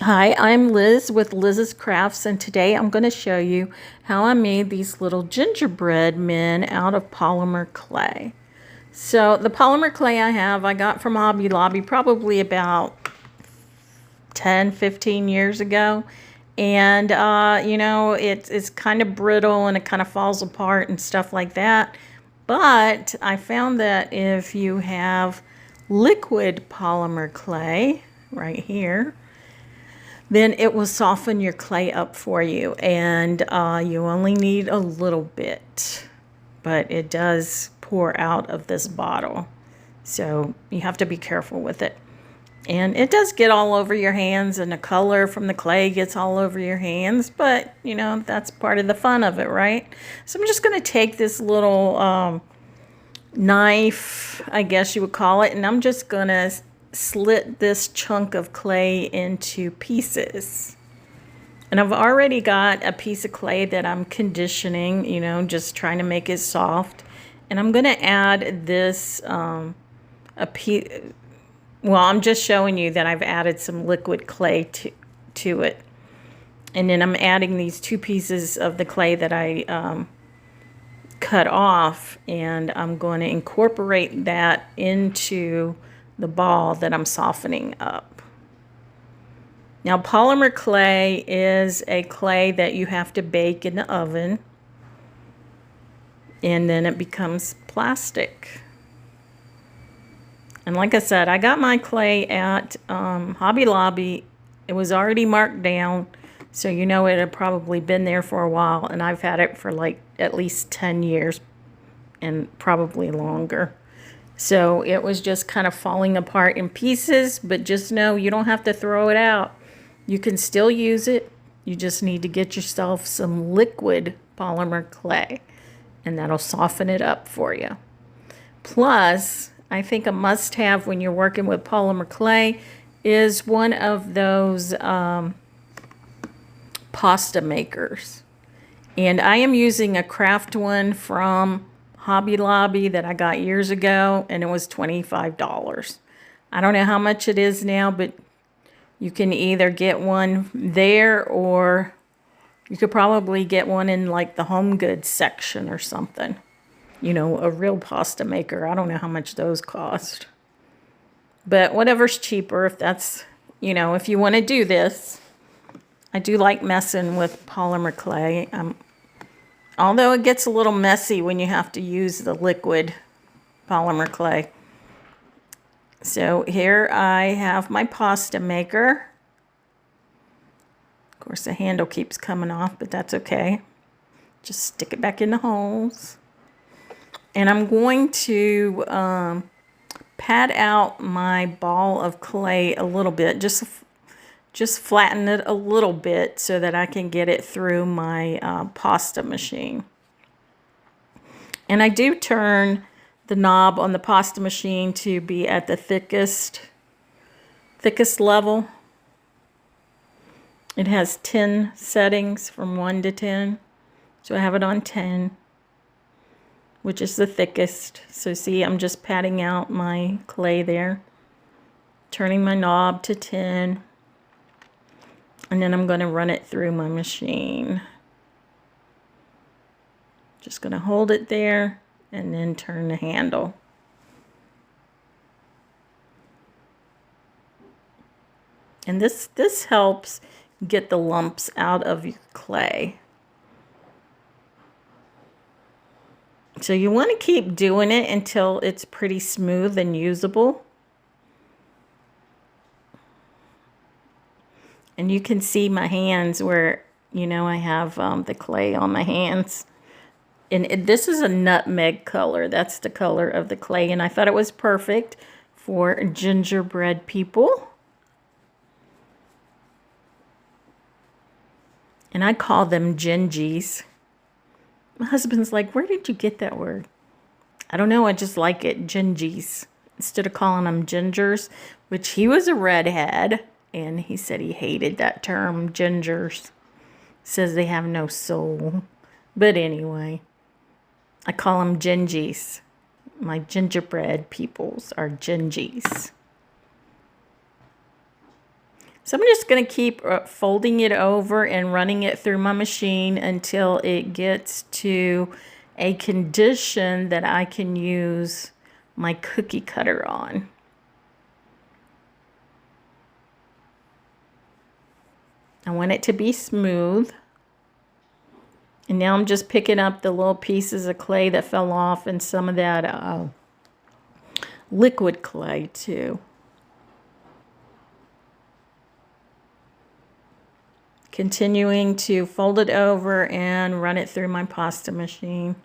Hi, I'm Liz with Liz's Crafts, and today I'm going to show you how I made these little gingerbread men out of polymer clay. So the polymer clay I got from Hobby Lobby probably about 10-15 years ago. And, it's kind of brittle and it kind of falls apart and stuff like that. But I found that if you have liquid polymer clay right here, then it will soften your clay up for you, and you only need a little bit, but it does pour out of this bottle, so you have to be careful with it. And it does get all over your hands, and the color from the clay gets all over your hands, but that's part of the fun of it, right? So I'm just going to take this little knife, I guess you would call it, and I'm just going to slit this chunk of clay into pieces. And I've already got a piece of clay that I'm conditioning, just trying to make it soft. And I'm going to add this, I'm just showing you that I've added some liquid clay to it. And then I'm adding these two pieces of the clay that I cut off, and I'm going to incorporate that into the ball that I'm softening up. Now, polymer clay is a clay that you have to bake in the oven, and then it becomes plastic. And like I said, I got my clay at Hobby Lobby. It was already marked down, so it had probably been there for a while, and I've had it for like at least 10 years and probably longer. So it was just kind of falling apart in pieces, but just know you don't have to throw it out. You can still use it. You just need to get yourself some liquid polymer clay, and that'll soften it up for you. Plus, I think a must-have when you're working with polymer clay is one of those pasta makers. And I am using a craft one from Hobby Lobby that I got years ago, and it was $25. I don't know how much it is now, but you can either get one there, or you could probably get one in like the home goods section or something. A real pasta maker. I don't know how much those cost. But whatever's cheaper, if that's, if you want to do this. I do like messing with polymer clay. Although it gets a little messy when you have to use the liquid polymer clay. So here I have my pasta maker. Of course, the handle keeps coming off, but that's okay. Just stick it back in the holes. And I'm going to pat out my ball of clay a little bit, just flatten it a little bit so that I can get it through my pasta machine. And I do turn the knob on the pasta machine to be at the thickest level. It has 10 settings from 1 to 10. So I have it on 10, which is the thickest. So see, I'm just patting out my clay there, turning my knob to 10. And then I'm going to run it through my machine. Just going to hold it there and then turn the handle. And this helps get the lumps out of your clay. So you want to keep doing it until it's pretty smooth and usable. And you can see my hands where, I have the clay on my hands. And this is a nutmeg color. That's the color of the clay. And I thought it was perfect for gingerbread people. And I call them gingies. My husband's like, where did you get that word? I don't know. I just like it. Gingies. Instead of calling them gingers, which he was a redhead. And he said he hated that term, gingers. Says they have no soul. But anyway, I call them gingies. My gingerbread peoples are gingies. So I'm just going to keep folding it over and running it through my machine until it gets to a condition that I can use my cookie cutter on. I want it to be smooth. And now I'm just picking up the little pieces of clay that fell off and some of that liquid clay too. Continuing to fold it over and run it through my pasta machine.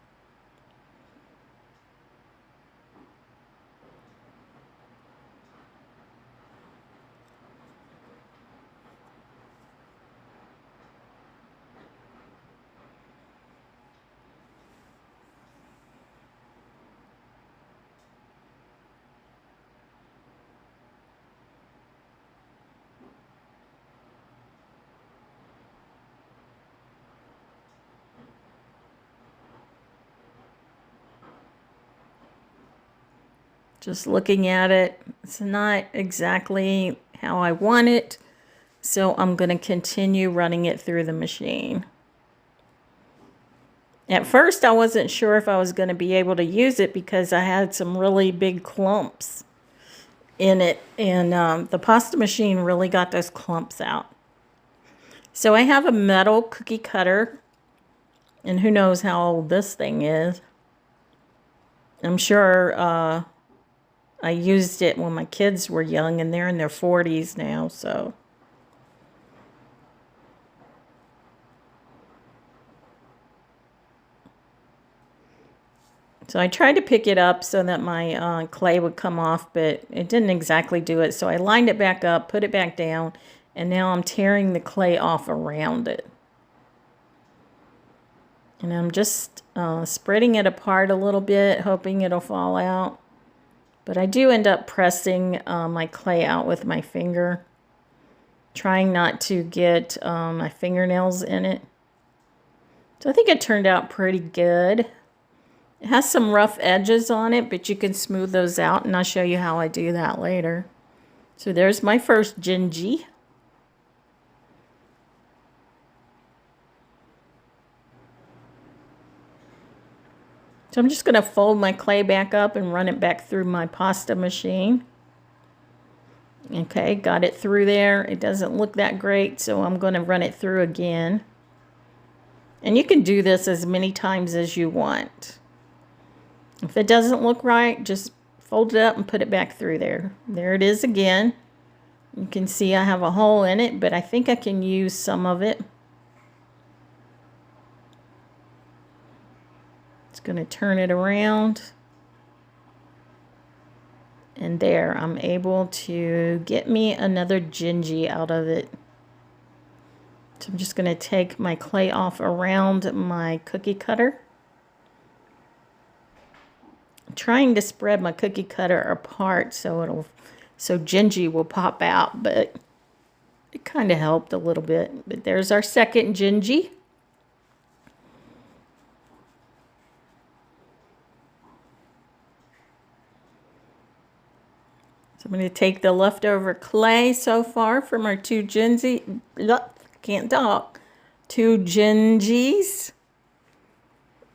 Just looking at it, it's not exactly how I want it, so I'm going to continue running it through the machine. At first, I wasn't sure if I was going to be able to use it because I had some really big clumps in it, and the pasta machine really got those clumps out. So I have a metal cookie cutter, and who knows how old this thing is. I'm sure I used it when my kids were young, and they're in their 40s now, so. So I tried to pick it up so that my clay would come off, but it didn't exactly do it. So I lined it back up, put it back down, and now I'm tearing the clay off around it. And I'm just spreading it apart a little bit, hoping it'll fall out. But I do end up pressing my clay out with my finger, trying not to get my fingernails in it. So I think it turned out pretty good. It has some rough edges on it, but you can smooth those out, and I'll show you how I do that later. So there's my first gingy. So I'm just going to fold my clay back up and run it back through my pasta machine. Okay, got it through there. It doesn't look that great, so I'm going to run it through again. And you can do this as many times as you want. If it doesn't look right, just fold it up and put it back through there. There it is again. You can see I have a hole in it, but I think I can use some of it. Going to turn it around, and there, I'm able to get me another gingy out of it. So I'm just going to take my clay off around my cookie cutter. I'm trying to spread my cookie cutter apart so gingy will pop out, but it kind of helped a little bit. But there's our second gingy. So I'm going to take the leftover clay so far from our two gingies. Two gingies.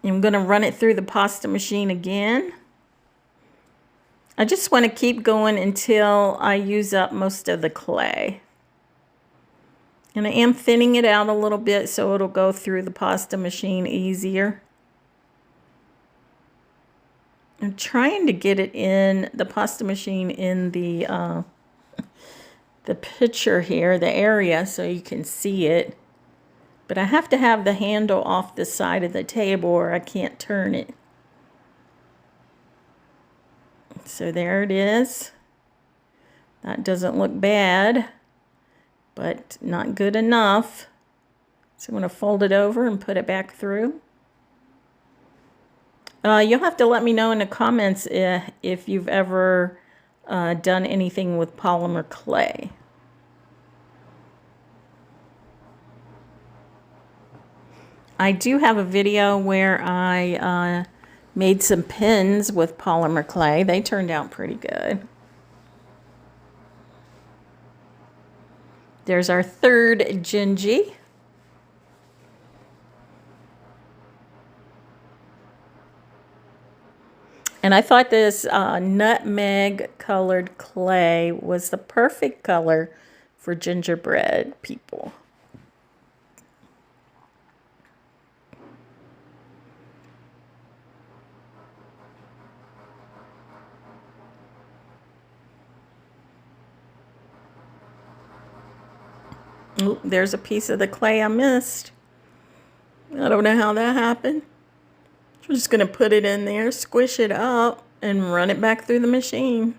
I'm going to run it through the pasta machine again. I just want to keep going until I use up most of the clay. And I am thinning it out a little bit so it'll go through the pasta machine easier. I'm trying to get it in the pasta machine in the picture here, the area, so you can see it. But I have to have the handle off the side of the table or I can't turn it. So there it is. That doesn't look bad, but not good enough. So I'm going to fold it over and put it back through. You'll have to let me know in the comments if you've ever done anything with polymer clay. I do have a video where I made some pins with polymer clay. They turned out pretty good. There's our third gingy. And I thought this nutmeg colored clay was the perfect color for gingerbread people. Ooh, there's a piece of the clay I missed. I don't know how that happened. I'm just going to put it in there, squish it up, and run it back through the machine.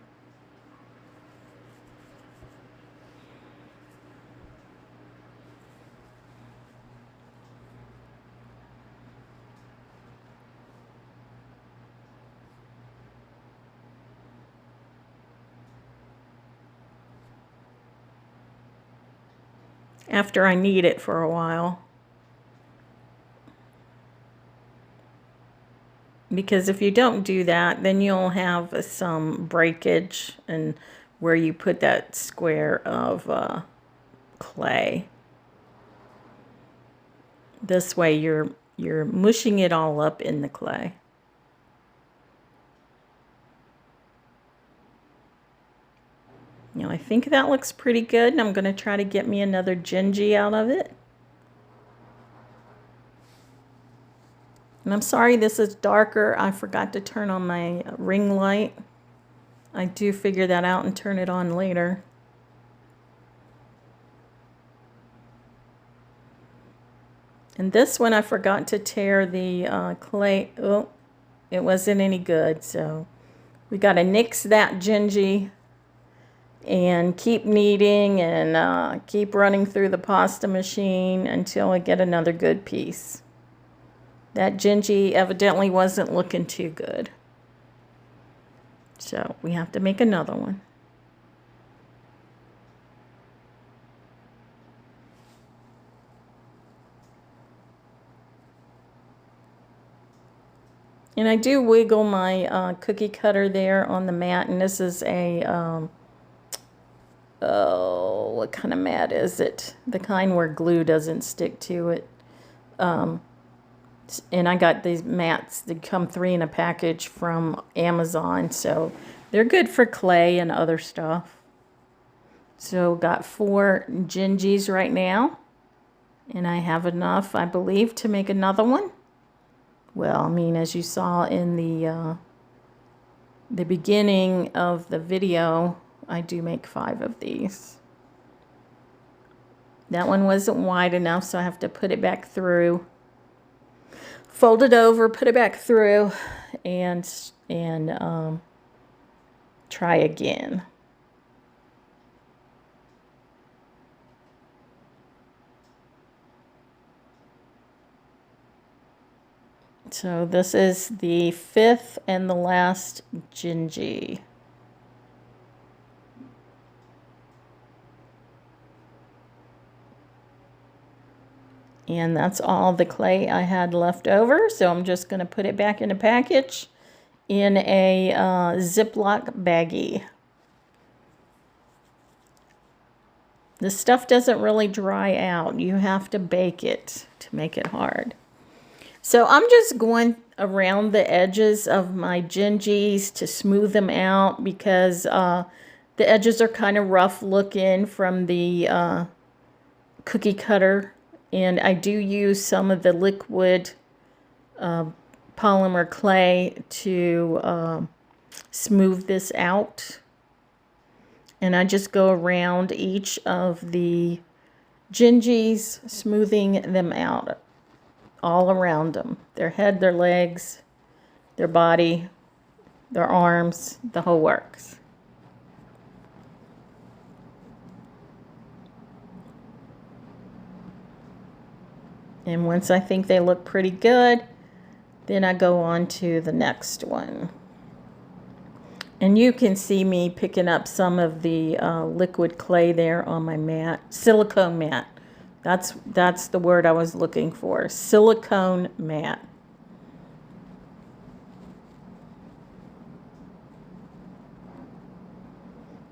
After I knead it for a while. Because if you don't do that, then you'll have some breakage and where you put that square of clay. This way you're mushing it all up in the clay. Now I think that looks pretty good, and I'm going to try to get me another gingy out of it. And I'm sorry this is darker. I forgot to turn on my ring light. I do figure that out and turn it on later. And this one I forgot to tear the clay. Oh, it wasn't any good. So we got to nix that gingy and keep kneading and keep running through the pasta machine until I get another good piece. That gingy evidently wasn't looking too good. So we have to make another one. And I do wiggle my cookie cutter there on the mat. And this is a, oh, what kind of mat is it? The kind where glue doesn't stick to it. And I got these mats that come 3 in a package from Amazon. So they're good for clay and other stuff. So got 4 gingies right now. And I have enough, I believe, to make another one. Well, I mean, as you saw in the beginning of the video, I do make 5 of these. That one wasn't wide enough, so I have to put it back through. Fold it over, put it back through, and try again. So this is the 5th and the last gingy. And that's all the clay I had left over. So I'm just going to put it back in a package in a Ziploc baggie. The stuff doesn't really dry out. You have to bake it to make it hard. So I'm just going around the edges of my gingies to smooth them out because the edges are kind of rough looking from the cookie cutter. And I do use some of the liquid polymer clay to smooth this out. And I just go around each of the gingies, smoothing them out all around them. Their head, their legs, their body, their arms, the whole works. And once I think they look pretty good, then I go on to the next one. And you can see me picking up some of the liquid clay there on my mat. Silicone mat. That's the word I was looking for. Silicone mat.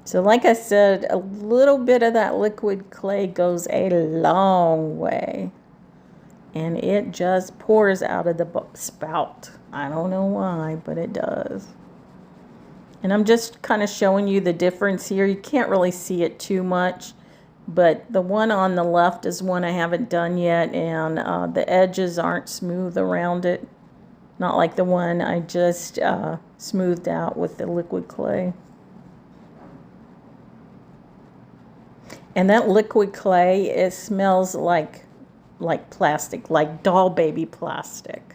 So like I said, a little bit of that liquid clay goes a long way. And it just pours out of the spout. I don't know why, but it does. And I'm just kind of showing you the difference here. You can't really see it too much, but the one on the left is one I haven't done yet, and the edges aren't smooth around it. Not like the one I just smoothed out with the liquid clay. And that liquid clay, it smells like plastic, like doll baby plastic.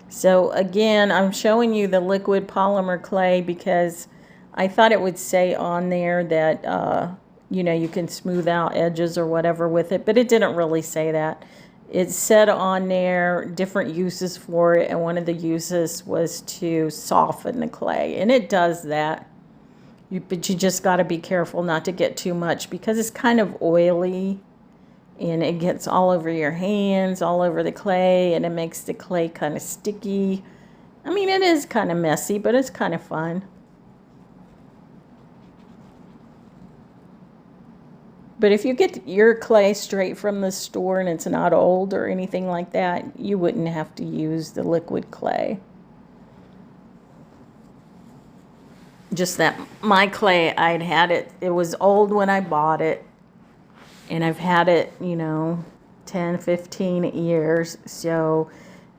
So again, I'm showing you the liquid polymer clay because I thought it would say on there that, you know, you can smooth out edges or whatever with it, but it didn't really say that. It said on there different uses for it, and one of the uses was to soften the clay, and it does that. But you just got to be careful not to get too much because it's kind of oily and it gets all over your hands, all over the clay, and it makes the clay kind of sticky. I mean, it is kind of messy, but it's kind of fun. But if you get your clay straight from the store and it's not old or anything like that, you wouldn't have to use the liquid clay. Just that my clay, I'd had it, it was old when I bought it, and I've had it, you know, 10, 15 years. So,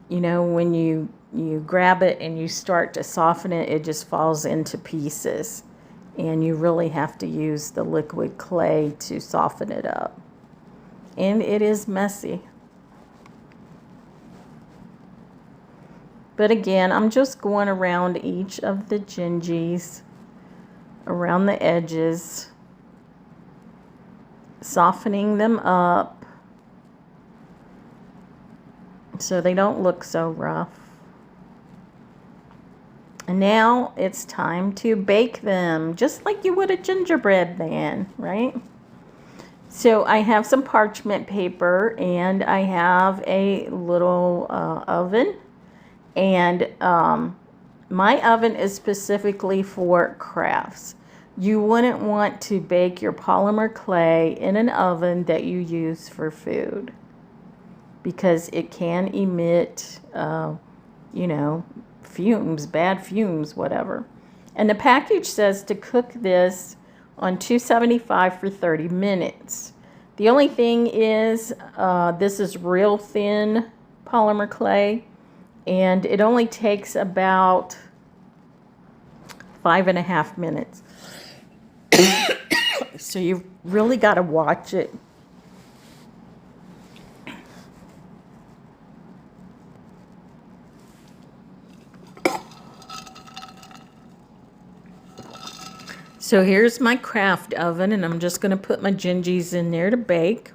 you know, when you grab it and you start to soften it, it just falls into pieces. And you really have to use the liquid clay to soften it up. And it is messy. But again, I'm just going around each of the gingies, around the edges, softening them up so they don't look so rough. And now it's time to bake them, just like you would a gingerbread man, right? So I have some parchment paper and I have a little oven. And my oven is specifically for crafts. You wouldn't want to bake your polymer clay in an oven that you use for food because it can emit, you know, fumes, bad fumes, whatever. And the package says to cook this on 275 for 30 minutes. The only thing is this is real thin polymer clay. And it only takes about 5.5 minutes. So you really got to watch it. So here's my craft oven, and I'm just going to put my gingies in there to bake.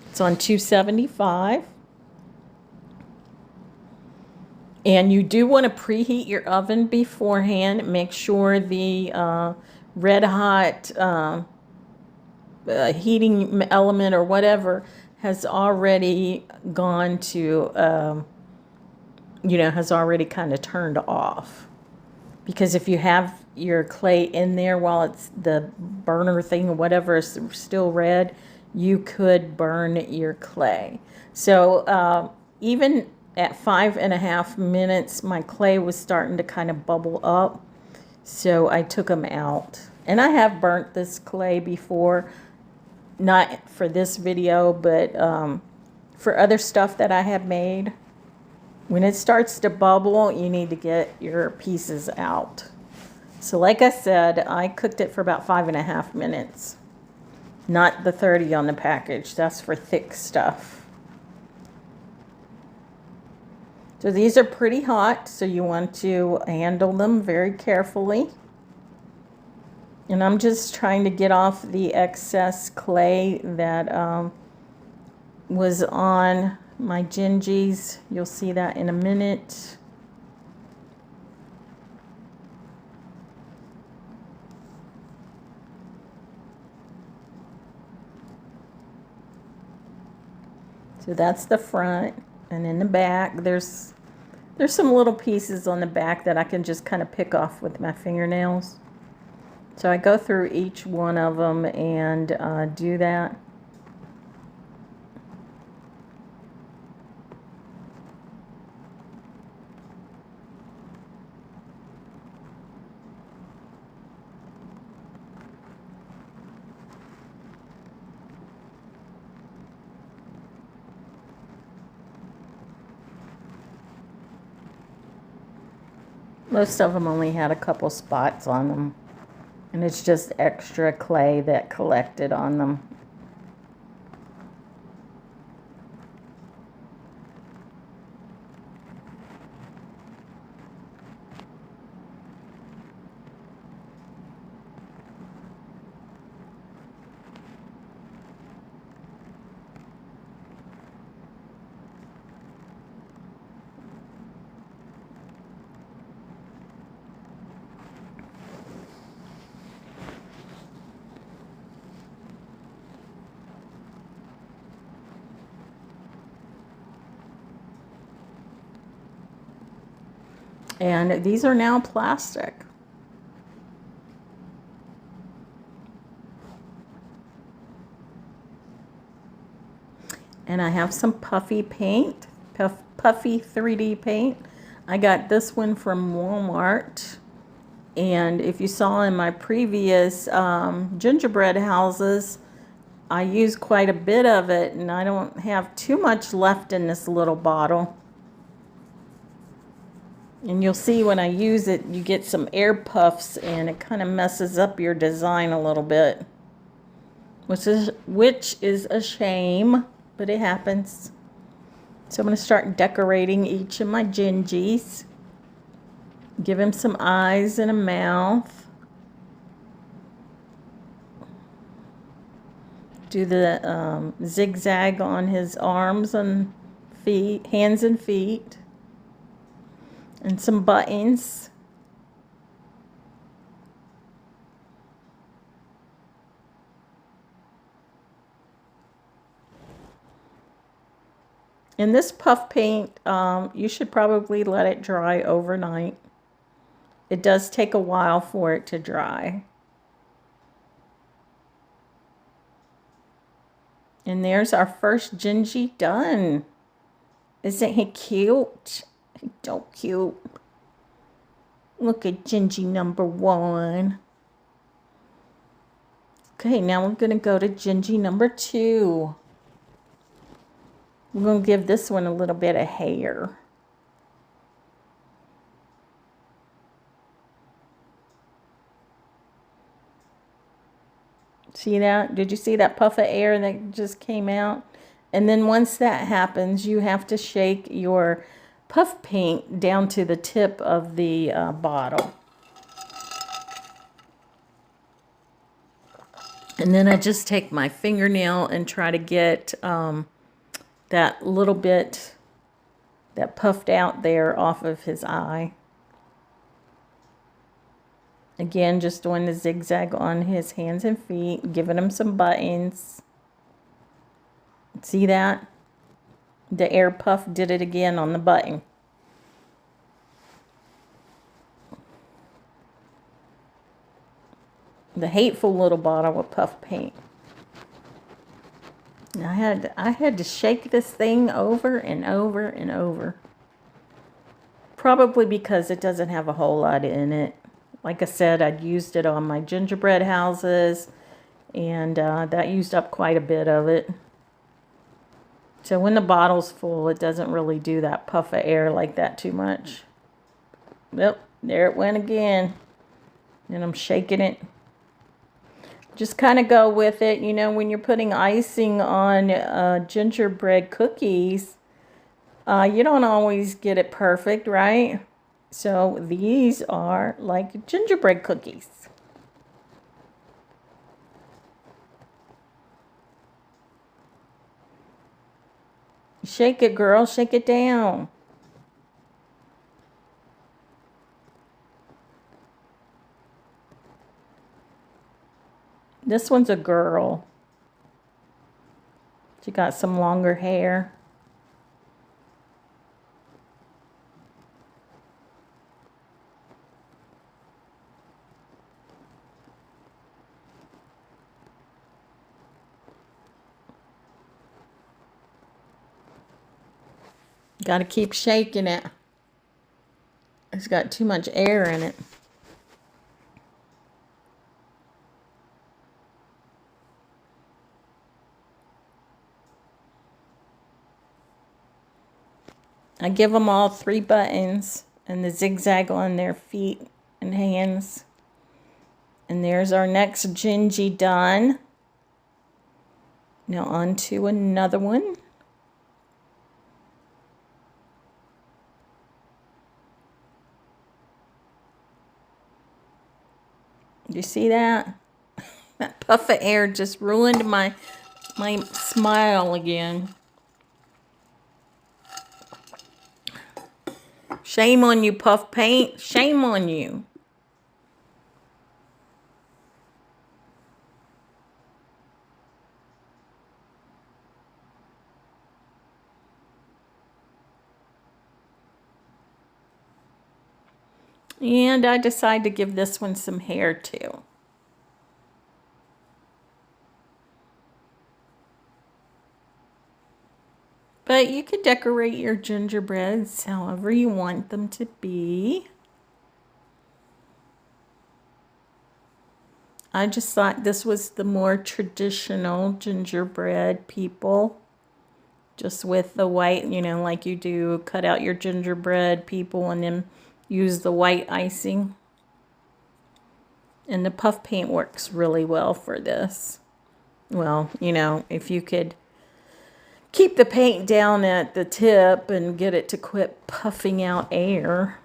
It's on 275. And you do want to preheat your oven beforehand. Make sure the red hot heating element or whatever has already gone to, you know, has already kind of turned off. Because if you have your clay in there while it's the burner thing or whatever is still red, you could burn your clay. So even at 5.5 minutes, my clay was starting to kind of bubble up. So I took them out. And I have burnt this clay before, not for this video, but for other stuff that I have made. When it starts to bubble, you need to get your pieces out. So like I said, I cooked it for about 5.5 minutes. Not the 30 on the package. That's for thick stuff. So these are pretty hot, so you want to handle them very carefully. And I'm just trying to get off the excess clay that was on my gingies. You'll see that in a minute. So that's the front, and in the back there's There's some little pieces on the back that I can just kind of pick off with my fingernails. So I go through each one of them and do that. Most of them only had a couple spots on them. And it's just extra clay that collected on them. And these are now plastic. And I have some puffy paint, puffy 3D paint. I got this one from Walmart. And if you saw in my previous gingerbread houses, I used quite a bit of it, and I don't have too much left in this little bottle. And you'll see when I use it, you get some air puffs, and it kind of messes up your design a little bit, which is a shame, but it happens. So I'm going to start decorating each of my gingies. Give him some eyes and a mouth. Do the zigzag on his arms and feet, hands and feet. And some buttons. And this puff paint, you should probably let it dry overnight. It does take a while for it to dry. And there's our first Gingy done. Isn't he cute? He's so cute. Look at Gingy number 1. Okay, now we're going to go to Gingy number 2. We're going to give this one a little bit of hair. See that? Did you see that puff of air that just came out? And then once that happens, you have to shake your puff paint down to the tip of the bottle. And then I just take my fingernail and try to get that little bit that puffed out there off of his eye. Again, just doing the zigzag on his hands and feet, giving him some buttons. See that? The air puff did it again on the button. The hateful little bottle of puff paint. I had to shake this thing over and over and over. Probably because it doesn't have a whole lot in it. Like I said, I'd used it on my gingerbread houses, and that used up quite a bit of it. So when the bottle's full, it doesn't really do that puff of air like that too much. Yep, there it went again. And I'm shaking it. Just kind of go with it. You know, when you're putting icing on gingerbread cookies, you don't always get it perfect, right? So these are like gingerbread cookies. Shake it, girl. Shake it down. This one's a girl. She got some longer hair. Got to keep shaking it. It's got too much air in it. I give them all 3 buttons and the zigzag on their feet and hands. And there's our next Gingy done. Now on to another one. You see that? That puff of air just ruined my smile again. Shame on you, puff paint. Shame on you. And I decided to give this one some hair too. But you could decorate your gingerbreads however you want them to be. I just thought this was the more traditional gingerbread, people. Just with the white, you know, like you do, cut out your gingerbread, people, and then use the white icing. And the puff paint works really well for this. Well, you know, if you could keep the paint down at the tip and get it to quit puffing out air.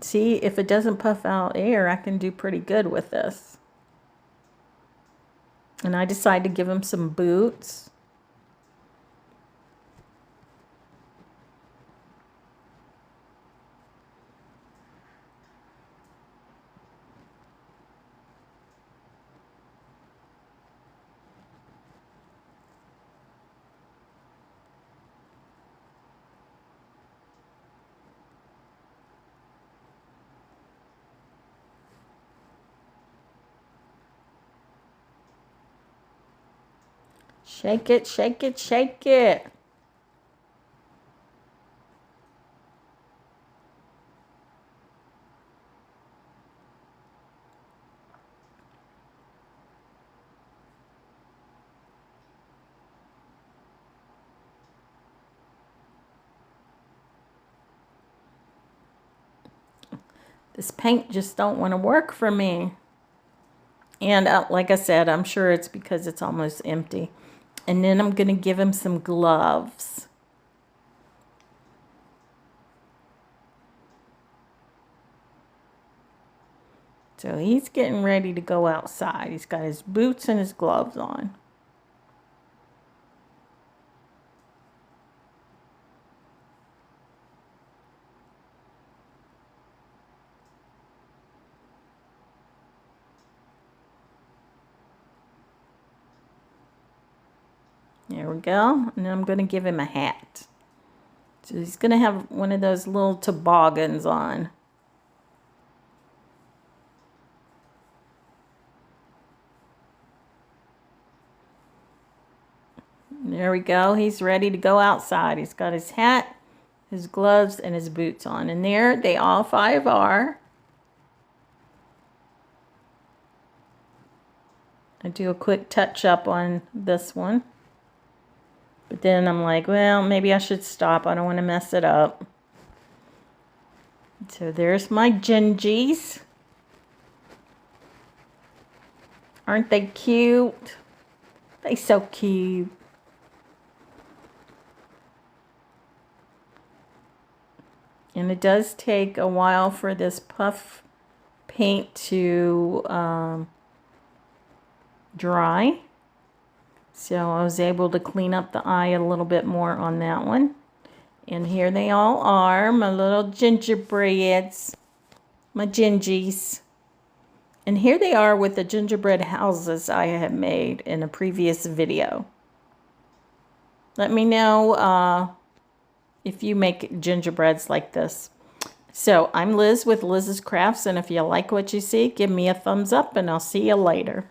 See, if it doesn't puff out air, I can do pretty good with this. And I decided to give him some boots. Shake it, shake it, shake it. This paint just don't want to work for me. And like I said, I'm sure it's because it's almost empty. And then I'm going to give him some gloves. So he's getting ready to go outside. He's got his boots and his gloves on. There we go. And then I'm going to give him a hat. So he's going to have one of those little toboggans on. There we go. He's ready to go outside. He's got his hat, his gloves, and his boots on. And there they all 5 are. I do a quick touch up on this one. But then I'm like, well, maybe I should stop. I don't want to mess it up. So there's my gingies. Aren't they cute? They so cute. And it does take a while for this puff paint to dry. So I was able to clean up the eye a little bit more on that one. And here they all are, my little gingerbreads, my gingies. And here they are with the gingerbread houses I have made in a previous video. Let me know if you make gingerbreads like this. So I'm Liz with Liz's Crafts, and if you like what you see, give me a thumbs up, and I'll see you later.